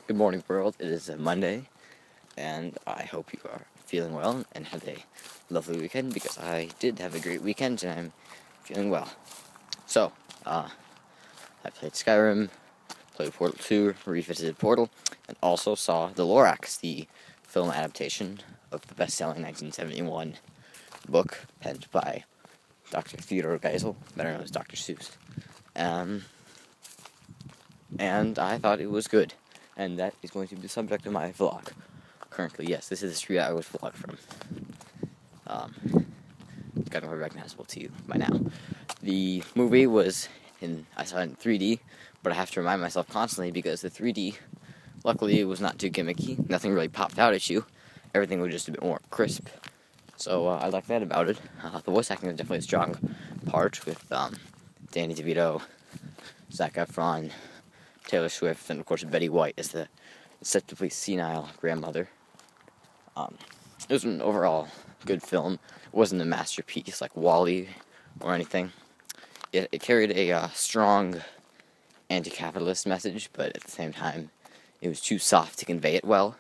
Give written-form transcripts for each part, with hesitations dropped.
Good morning, world. It is a Monday, and I hope you are feeling well and had a lovely weekend, because I did have a great weekend and I'm feeling well. So, I played Skyrim, played Portal 2, revisited Portal, and also saw the Lorax, the film adaptation of the best-selling 1971 book penned by Dr. Theodore Geisel, better known as Dr. Seuss. And I thought it was good. And that is going to be the subject of my vlog. Currently, yes, this is a 3 hours vlog from, gotten more recognizable to you by now. The movie I saw it in 3D, but I have to remind myself constantly, because the 3D, luckily, it was not too gimmicky. Nothing really popped out at you. Everything was just a bit more crisp. So, I like that about it. The voice acting is definitely a strong part, with, Danny DeVito, Zac Efron, Taylor Swift, and of course Betty White as the deceptively senile grandmother. It was an overall good film. It wasn't a masterpiece like WALL-E or anything. It carried a strong anti-capitalist message, but at the same time, it was too soft to convey it well.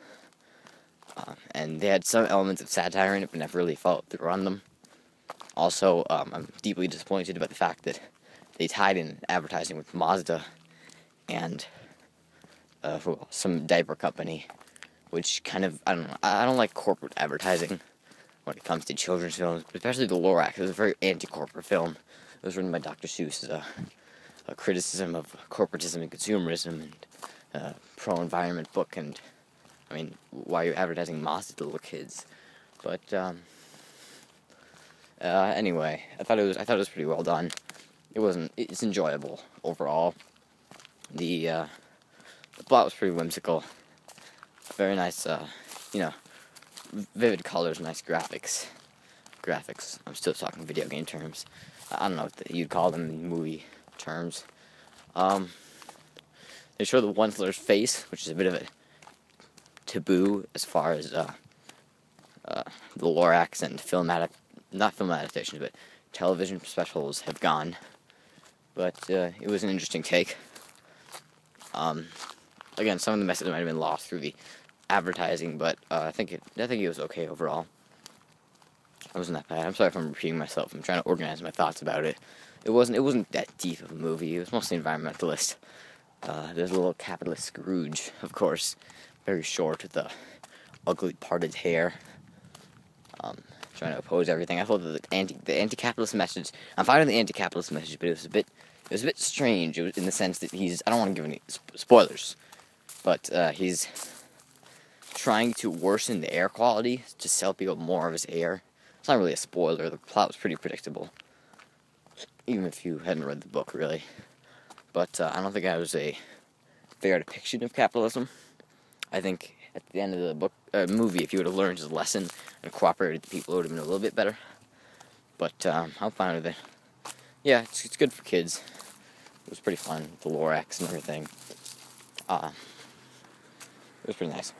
And they had some elements of satire in it, but never really followed through on them. Also, I'm deeply disappointed about the fact that they tied in advertising with Mazda and some diaper company, which kind of, I don't know, I don't like corporate advertising when it comes to children's films, but especially the Lorax. It was a very anti-corporate film. It was written by Dr. Seuss as a criticism of corporatism and consumerism, and pro-environment book, and, I mean, why are you advertising Mazda to little kids? But, anyway, I thought it was pretty well done. It's enjoyable overall. The plot was pretty whimsical. Very nice, vivid colors, nice graphics. I'm still talking video game terms. I don't know what you'd call them in movie terms. They show the Onceler's face, which is a bit of a taboo as far as the Lorax and not film adaptations, but television specials have gone. But it was an interesting take. Again, some of the message might have been lost through the advertising, but I think it was okay overall. It wasn't that bad. I'm sorry if I'm repeating myself. I'm trying to organize my thoughts about it. It wasn't that deep of a movie. It was mostly environmentalist. There's a little capitalist Scrooge, of course, very short with the ugly parted hair, trying to oppose everything. I thought that the anti-capitalist message. I'm fine with the anti-capitalist message, but it was a bit strange. It was in the sense that I don't want to give any spoilers, but he's trying to worsen the air quality to sell people more of his air. It's not really a spoiler. The plot was pretty predictable, even if you hadn't read the book, really. But I don't think that was a fair depiction of capitalism. I think at the end of the movie, if you would have learned his lesson and cooperated with the people, it would have been a little bit better. But I'm fine with it. Yeah, it's good for kids. It was pretty fun, the Lorax and everything. It was pretty nice.